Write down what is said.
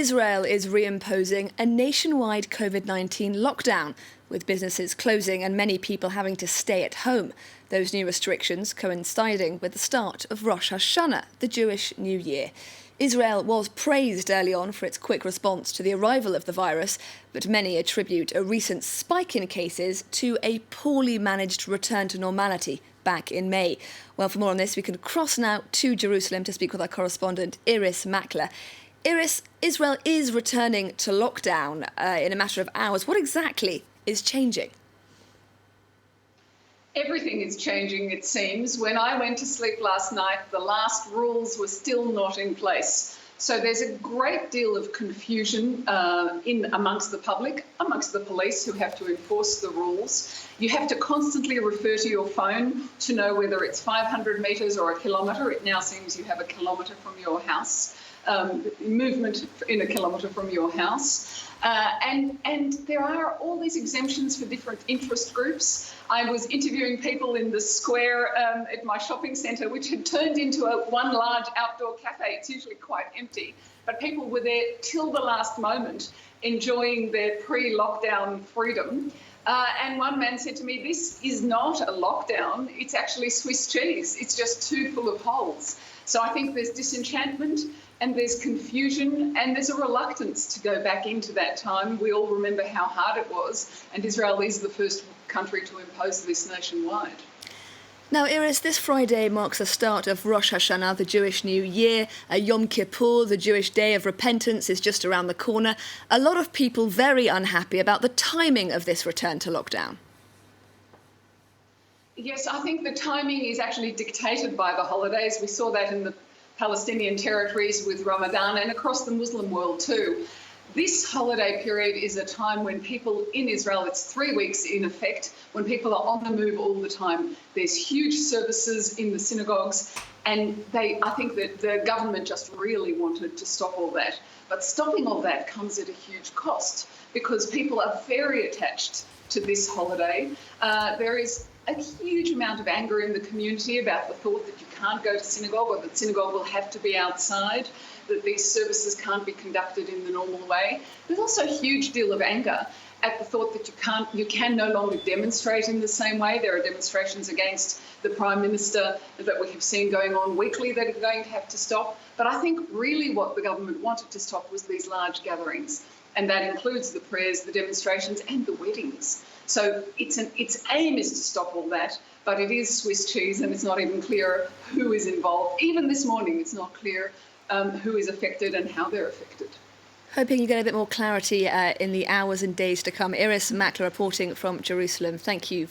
Israel is reimposing a nationwide COVID-19 lockdown, with businesses closing and many people having to stay at home. Those new restrictions coinciding with the start of Rosh Hashanah, the Jewish New Year. Israel was praised early on for its quick response to the arrival of the virus, but many attribute a recent spike in cases to a poorly managed return to normality back in May. Well, for more on this, we can cross now to Jerusalem to speak with our correspondent, Irris Makler. Irris, Israel is returning to lockdown in a matter of hours. What exactly is changing? Everything is changing, it seems. When I went to sleep last night, the last rules were still not in place. So there's a great deal of confusion amongst the public, amongst the police who have to enforce the rules. You have to constantly refer to your phone to know whether it's 500 metres or a kilometre. It now seems you have a kilometre from your house, movement in a kilometre from your house. And there are all these exemptions for different interest groups. I was interviewing people in the square at my shopping centre, which had turned into one large outdoor cafe. It's usually quite empty, but people were there till the last moment, enjoying their pre-lockdown freedom. And one man said to me, "This is not a lockdown, it's actually Swiss cheese. It's just too full of holes." So I think there's disenchantment and there's confusion and there's a reluctance to go back into that time. We all remember how hard it was, and Israel is the first country to impose this nationwide. Now, Irris, this Friday marks the start of Rosh Hashanah, the Jewish New Year. Yom Kippur, the Jewish Day of Repentance, is just around the corner. A lot of people very unhappy about the timing of this return to lockdown. Yes, I think the timing is actually dictated by the holidays. We saw that in the Palestinian territories with Ramadan and across the Muslim world too. This holiday period is a time when people in Israel, it's 3 weeks in effect, when people are on the move all the time. There's huge services in the synagogues, and I think that the government just really wanted to stop all that. But stopping all that comes at a huge cost because people are very attached to this holiday. There is a huge amount of anger in the community about the thought that you can't go to synagogue or that synagogue will have to be outside, that these services can't be conducted in the normal way. There's also a huge deal of anger at the thought that you can no longer demonstrate in the same way. There are demonstrations against the Prime Minister that we have seen going on weekly that are going to have to stop. But I think really what the government wanted to stop was these large gatherings, and that includes the prayers, the demonstrations and the weddings. So its aim is to stop all that, but it is Swiss cheese and it's not even clear who is involved. Even this morning, it's not clear who is affected and how they're affected. Hoping you get a bit more clarity in the hours and days to come. Irris Makler reporting from Jerusalem. Thank you.